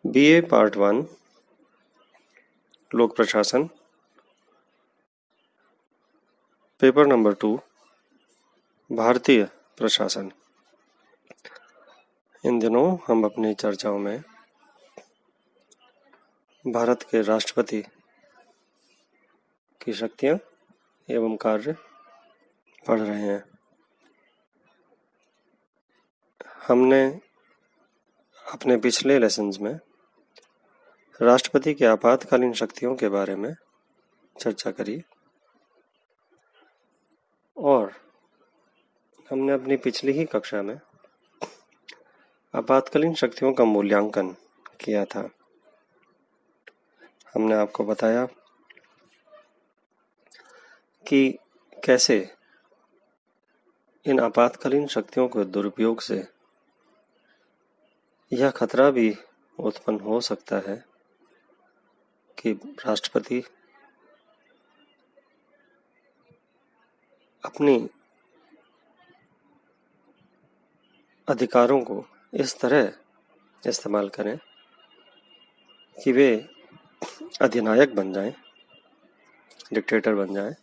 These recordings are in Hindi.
बीए पार्ट 1 लोक प्रशासन पेपर नंबर 2 भारतीय प्रशासन। इन दिनों हम अपनी चर्चाओं में भारत के राष्ट्रपति की शक्तियां एवं कार्य पढ़ रहे हैं। हमने अपने पिछले लेसन्स में राष्ट्रपति की आपातकालीन शक्तियों के बारे में चर्चा करी और हमने अपनी पिछली ही कक्षा में आपातकालीन शक्तियों का मूल्यांकन किया था। हमने आपको बताया कि कैसे इन आपातकालीन शक्तियों के दुरुपयोग से यह खतरा भी उत्पन्न हो सकता है कि राष्ट्रपति अपनी अधिकारों को इस तरह इस्तेमाल करें कि वे अधिनायक बन जाएं, डिक्टेटर बन जाएं,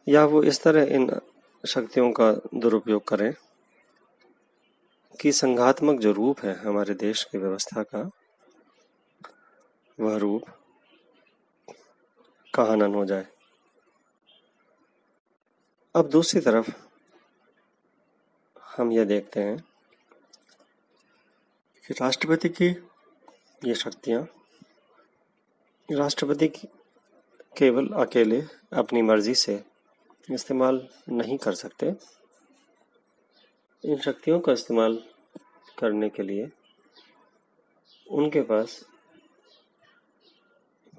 या वो इस तरह इन शक्तियों का दुरुपयोग करें कि संघात्मक जो रूप है हमारे देश की व्यवस्था का, वह रूप कहानन हो जाए। अब दूसरी तरफ हम यह देखते हैं कि राष्ट्रपति की ये शक्तियां राष्ट्रपति की केवल अकेले अपनी मर्जी से इस्तेमाल नहीं कर सकते। इन शक्तियों का इस्तेमाल करने के लिए उनके पास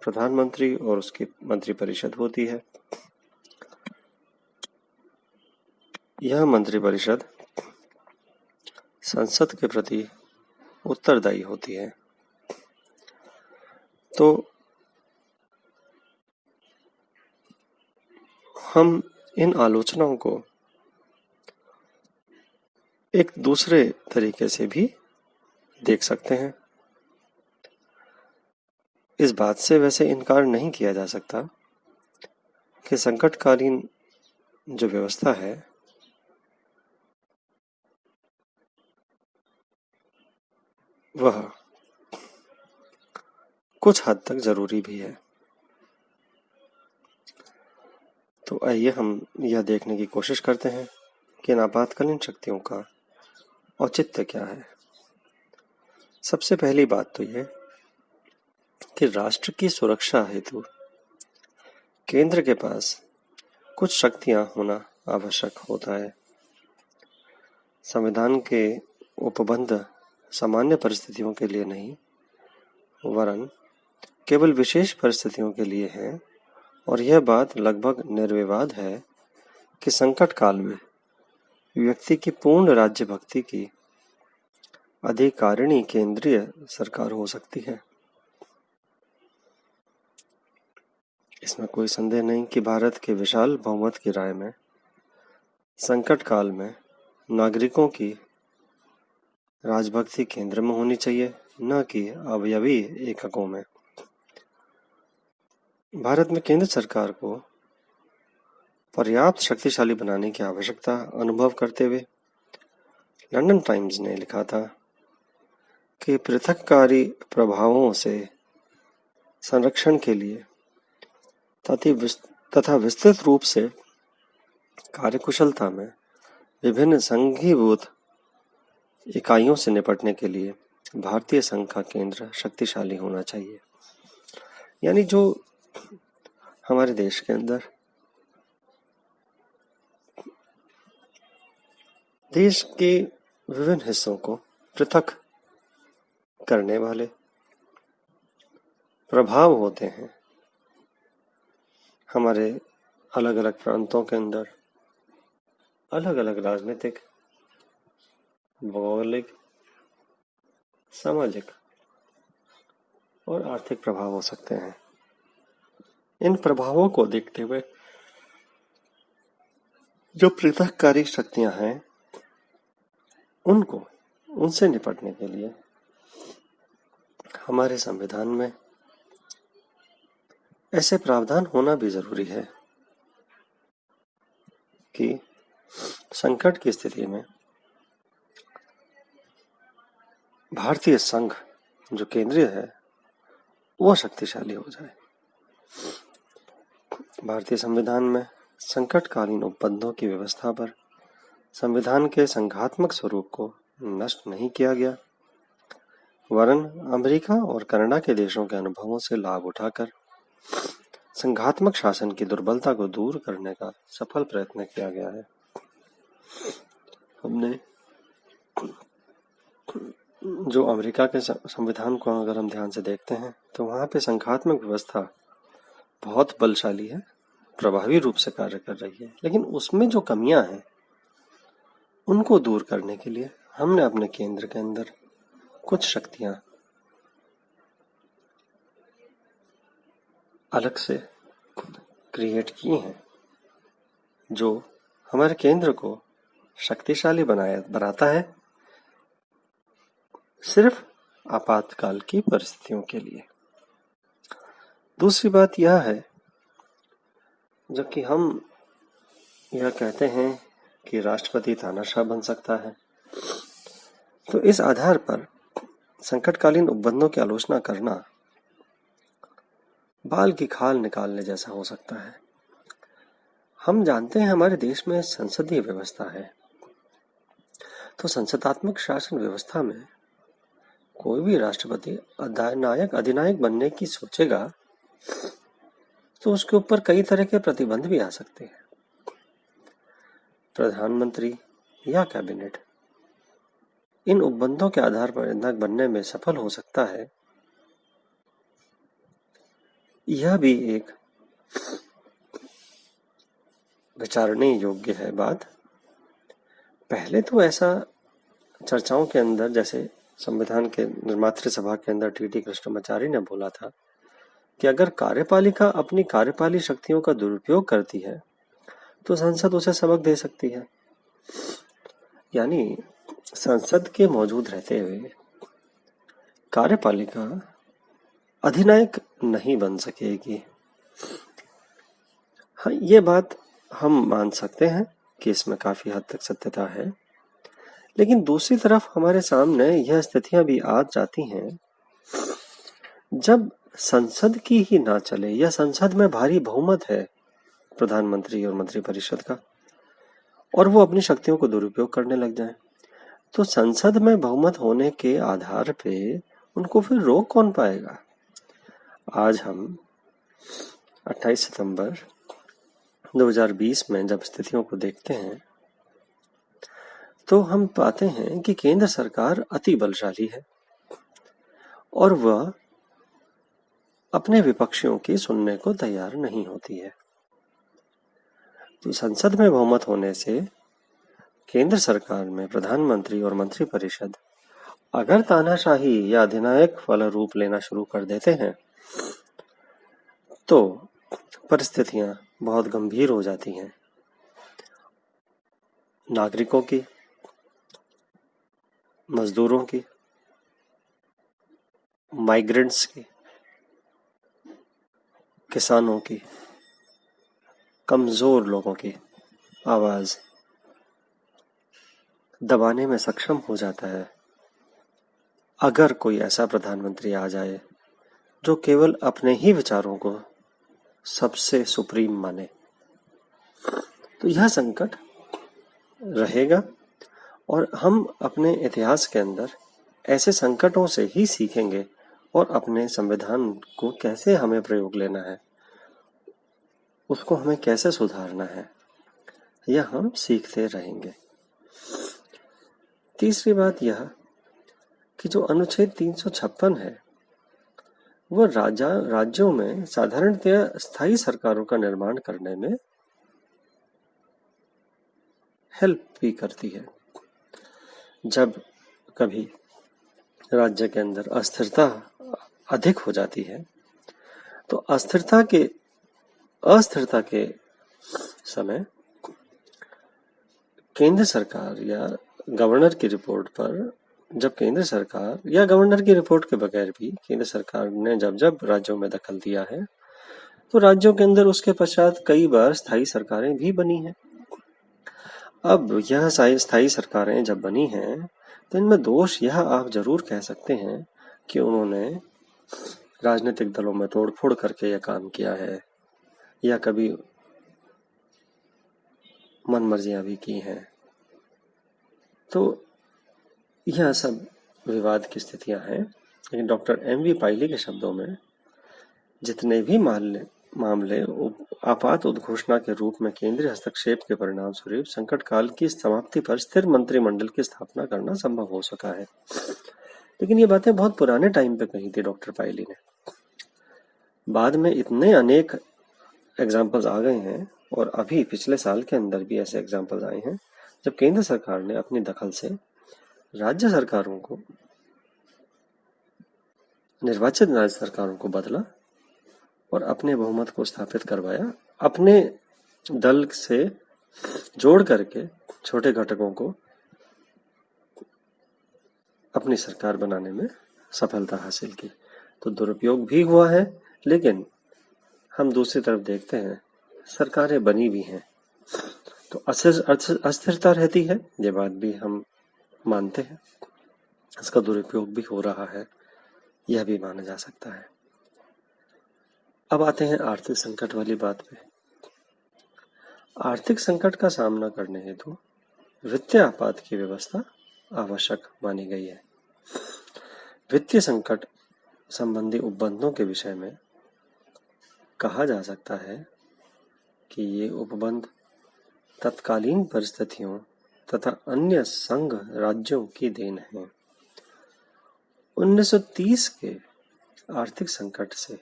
प्रधानमंत्री और उसकी मंत्रिपरिषद होती है। यह मंत्रिपरिषद संसद के प्रति उत्तरदायी होती है। तो हम इन आलोचनाओं को एक दूसरे तरीके से भी देख सकते हैं। इस बात से वैसे इनकार नहीं किया जा सकता कि संकटकालीन जो व्यवस्था है वह कुछ हद तक जरूरी भी है। तो आइए हम यह देखने की कोशिश करते हैं कि इन आपातकालीन शक्तियों का औचित्य क्या है। सबसे पहली बात तो यह कि राष्ट्र की सुरक्षा हेतु केंद्र के पास कुछ शक्तियां होना आवश्यक होता है। संविधान के उपबंध सामान्य परिस्थितियों के लिए नहीं, वरन केवल विशेष परिस्थितियों के लिए हैं, और यह बात लगभग निर्विवाद है कि संकट काल में व्यक्ति की पूर्ण राज्य भक्ति की अधिकारिणी केंद्रीय सरकार हो सकती है। इसमें कोई संदेह नहीं कि भारत के विशाल बहुमत की राय में संकट काल में नागरिकों की राजभक्ति केंद्र में होनी चाहिए, न कि अवयवी एककों में। भारत में केंद्र सरकार को पर्याप्त शक्तिशाली बनाने की आवश्यकता अनुभव करते हुए लंदन टाइम्स ने लिखा था कि पृथककारी प्रभावों से संरक्षण के लिए तथा विस्तृत रूप से कार्यकुशलता में विभिन्न संघीभूत इकाइयों से निपटने के लिए भारतीय संघ का केंद्र शक्तिशाली होना चाहिए। यानी जो हमारे देश के अंदर देश के विभिन्न हिस्सों को पृथक करने वाले प्रभाव होते हैं, हमारे अलग अलग प्रांतों के अंदर अलग अलग राजनीतिक, भौगोलिक, सामाजिक और आर्थिक प्रभाव हो सकते हैं। इन प्रभावों को देखते हुए जो पृथककारी शक्तियां हैं उनसे निपटने के लिए हमारे संविधान में ऐसे प्रावधान होना भी जरूरी है कि संकट की स्थिति में भारतीय संघ जो केंद्रीय है वो शक्तिशाली हो जाए। भारतीय संविधान में संकटकालीन उपबंधों की व्यवस्था पर संविधान के संघात्मक स्वरूप को नष्ट नहीं किया गया, वरन अमेरिका और कनाडा के देशों के अनुभवों से लाभ उठाकर संघात्मक शासन की दुर्बलता को दूर करने का सफल प्रयत्न किया गया है। हमने जो अमेरिका के संविधान को अगर हम ध्यान से देखते हैं तो वहां पे संघात्मक व्यवस्था बहुत बलशाली है, प्रभावी रूप से कार्य कर रही है, लेकिन उसमें जो कमियां हैं उनको दूर करने के लिए हमने अपने केंद्र के अंदर कुछ शक्तियां अलग से क्रिएट की हैं जो हमारे केंद्र को शक्तिशाली बनाता है सिर्फ आपातकाल की परिस्थितियों के लिए। दूसरी बात यह है, जबकि हम यह कहते हैं कि राष्ट्रपति तानाशाह बन सकता है, तो इस आधार पर संकटकालीन उपबंधों की आलोचना करना बाल की खाल निकालने जैसा हो सकता है। हम जानते हैं हमारे देश में संसदीय व्यवस्था है, तो संसदात्मक शासन व्यवस्था में कोई भी राष्ट्रपति अधिनायक बनने की सोचेगा तो उसके ऊपर कई तरह के प्रतिबंध भी आ सकते हैं। प्रधानमंत्री या कैबिनेट इन उपबंधों के आधार पर अधिनायक बनने में सफल हो सकता है, यह भी एक विचारने योग्य है बात। पहले तो ऐसा चर्चाओं के अंदर, जैसे संविधान के निर्मात्री सभा के अंदर टी कृष्णमाचारी ने बोला था कि अगर कार्यपालिका अपनी कार्यपाली शक्तियों का दुरुपयोग करती है तो संसद उसे सबक दे सकती है। यानी संसद के मौजूद रहते हुए कार्यपालिका अधिनायक नहीं बन सकेगी। हाँ, ये बात हम मान सकते हैं कि इसमें काफी हद तक सत्यता है, लेकिन दूसरी तरफ हमारे सामने यह स्थितियां भी आ जाती हैं जब संसद की ही ना चले या संसद में भारी बहुमत है प्रधानमंत्री और मंत्रिपरिषद का और वो अपनी शक्तियों को दुरुपयोग करने लग जाए, तो संसद में बहुमत होने के आधार पे उनको फिर रोक कौन पाएगा। आज हम 28 सितंबर 2020 में जब स्थितियों को देखते हैं तो हम पाते हैं कि केंद्र सरकार अति बलशाली है और वह अपने विपक्षियों की सुनने को तैयार नहीं होती है। तो संसद में बहुमत होने से केंद्र सरकार में प्रधानमंत्री और मंत्रिपरिषद अगर तानाशाही या अधिनायक वाला रूप लेना शुरू कर देते हैं तो परिस्थितियां बहुत गंभीर हो जाती हैं। नागरिकों की, मजदूरों की, माइग्रेंट्स की, किसानों की, कमजोर लोगों की आवाज दबाने में सक्षम हो जाता है अगर कोई ऐसा प्रधानमंत्री आ जाए जो केवल अपने ही विचारों को सबसे सुप्रीम माने। तो यह संकट रहेगा और हम अपने इतिहास के अंदर ऐसे संकटों से ही सीखेंगे और अपने संविधान को कैसे हमें प्रयोग लेना है, उसको हमें कैसे सुधारना है, यह हम सीखते रहेंगे। तीसरी बात यह कि जो अनुच्छेद 356 है वह राज्यों में साधारणतया स्थायी सरकारों का निर्माण करने में हेल्प भी करती है। जब कभी राज्य के अंदर अस्थिरता अधिक हो जाती है तो अस्थिरता के समय केंद्र सरकार या गवर्नर की रिपोर्ट पर जब केंद्र सरकार या गवर्नर की रिपोर्ट के बगैर भी केंद्र सरकार ने जब जब राज्यों में दखल दिया है, तो राज्यों के अंदर उसके पश्चात कई बार स्थायी सरकारें भी बनी हैं। अब यह स्थायी सरकारें जब बनी हैं, तो इनमें दोष यह आप जरूर कह सकते हैं कि उन्होंने राजनीतिक दलों में तोड़फोड़ करके यह काम किया है, या कभी मनमर्जियां भी की हैं। तो यह सब विवाद की स्थितियां हैं। लेकिन डॉक्टर एम.वी. पायली के शब्दों में, जितने भी मामले आपात उद्घोषणा के रूप में केंद्रीय हस्तक्षेप के परिणाम स्वरूप संकट काल की समाप्ति पर स्थिर मंत्रिमंडल की स्थापना करना संभव हो सका है। लेकिन ये बातें बहुत पुराने टाइम पे कही थी डॉक्टर पायली ने। बाद में इतने अनेक एग्जाम्पल्स आ गए हैं, और अभी पिछले साल के अंदर भी ऐसे एग्जाम्पल्स आए हैं जब केंद्र सरकार ने अपनी दखल से राज्य सरकारों को, निर्वाचित राज्य सरकारों को बदला और अपने बहुमत को स्थापित करवाया, अपने दल से जोड़ करके छोटे घटकों को अपनी सरकार बनाने में सफलता हासिल की। तो दुरुपयोग भी हुआ है, लेकिन हम दूसरी तरफ देखते हैं सरकारें बनी भी हैं तो अस्थिरता रहती है, ये बात भी हम मानते हैं। इसका दुरुपयोग भी हो रहा है, यह भी माना जा सकता है। अब आते हैं आर्थिक संकट वाली बात पे। आर्थिक संकट का सामना करने हेतु वित्तीय आपात की व्यवस्था आवश्यक मानी गई है। वित्तीय संकट संबंधी उपबंधों के विषय में कहा जा सकता है कि ये उपबंध तत्कालीन परिस्थितियों तथा अन्य संघ राज्यों की देन है। 1930 के आर्थिक संकट से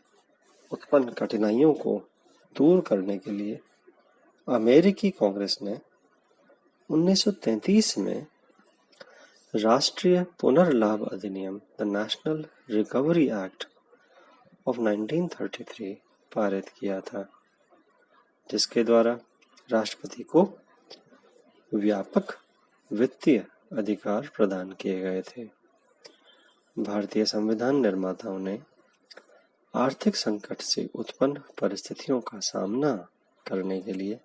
उत्पन्न कठिनाइयों को दूर करने के लिए अमेरिकी कांग्रेस ने 1933 में राष्ट्रीय पुनर्लाभ अधिनियम the national recovery act of 1933 पारित किया था, जिसके द्वारा राष्ट्रपति को व्यापक वित्तीय अधिकार प्रदान किए गए थे। भारतीय संविधान निर्माताओं ने आर्थिक संकट से उत्पन्न परिस्थितियों का सामना करने के लिए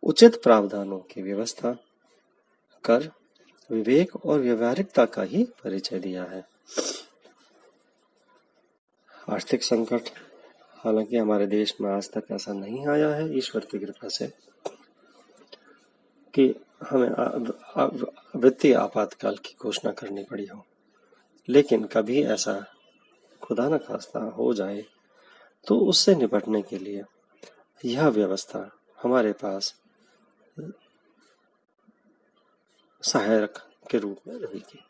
उचित प्रावधानों की व्यवस्था कर विवेक और व्यवहारिकता का ही परिचय दिया है। आर्थिक संकट हालांकि हमारे देश में आज तक ऐसा नहीं आया है, ईश्वर की कृपा से, कि हमें वित्तीय आपातकाल की घोषणा करनी पड़ी हो। लेकिन कभी ऐसा खुदा न खास्ता हो जाए तो उससे निपटने के लिए यह व्यवस्था हमारे पास सहायक के रूप में रहेगी।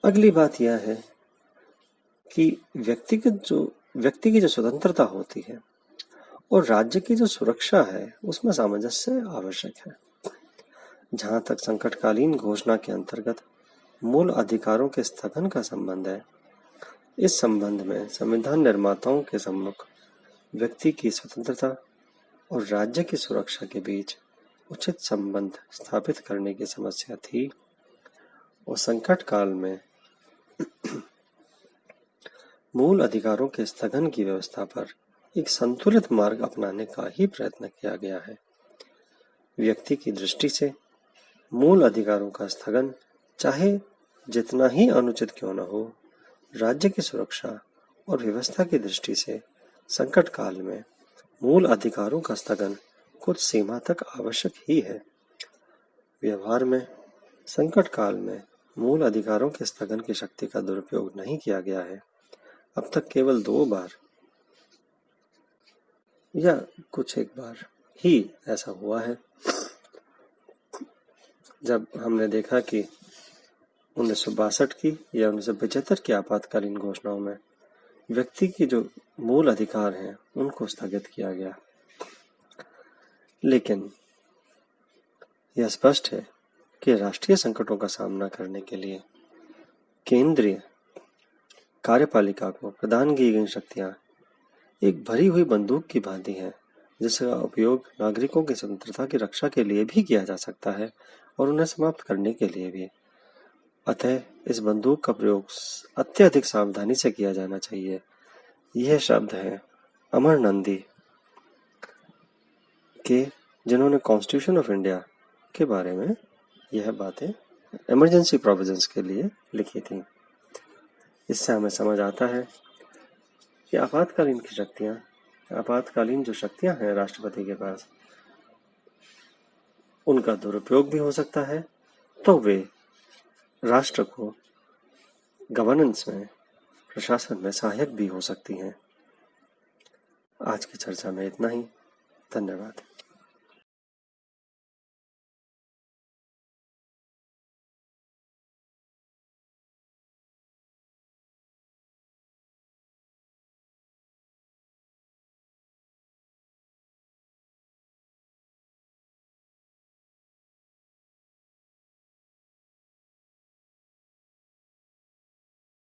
अगली बात यह है कि व्यक्ति की जो स्वतंत्रता होती है और राज्य की जो सुरक्षा है, उसमें सामंजस्य आवश्यक है। जहां तक संकटकालीन घोषणा के अंतर्गत मूल अधिकारों के स्थगन का संबंध है, इस संबंध में संविधान निर्माताओं के सम्मुख व्यक्ति की स्वतंत्रता और राज्य की सुरक्षा के बीच उचित संबंध स्थापित करने की समस्या थी, और संकट काल में मूल अधिकारों के स्थगन की व्यवस्था पर एक संतुलित मार्ग अपनाने का ही प्रयत्न किया गया है। व्यक्ति की दृष्टि से मूल अधिकारों का स्थगन चाहे जितना ही अनुचित क्यों न हो, राज्य की सुरक्षा और व्यवस्था की दृष्टि से संकट काल में मूल अधिकारों का स्थगन कुछ सीमा तक आवश्यक ही है। व्यवहार में संकट काल में मूल अधिकारों के स्थगन की शक्ति का दुरुपयोग नहीं किया गया है। अब तक केवल 2 बार या कुछ एक बार ही ऐसा हुआ है, जब हमने देखा कि 1962 की या 1975 की आपातकालीन घोषणाओं में व्यक्ति की जो मूल अधिकार हैं उनको स्थगित किया गया। लेकिन यह स्पष्ट है कि राष्ट्रीय संकटों का सामना करने के लिए केंद्रीय कार्यपालिका को प्रदान की गई शक्तियां एक भरी हुई बंदूक की भांति हैं, जिसका उपयोग नागरिकों की स्वतंत्रता की रक्षा के लिए भी किया जा सकता है और उन्हें समाप्त करने के लिए भी। अतः इस बंदूक का प्रयोग अत्यधिक सावधानी से किया जाना चाहिए। यह शब्द है अमर नंदी के, जिन्होंने कॉन्स्टिट्यूशन ऑफ इंडिया के बारे में यह बातें इमरजेंसी प्रोविजंस के लिए लिखी थी। इससे हमें समझ आता है कि आपातकालीन जो शक्तियां हैं राष्ट्रपति के पास, उनका दुरुपयोग भी हो सकता है, तो वे राष्ट्र को गवर्नेंस में, प्रशासन में सहायक भी हो सकती हैं। आज की चर्चा में इतना ही। धन्यवाद।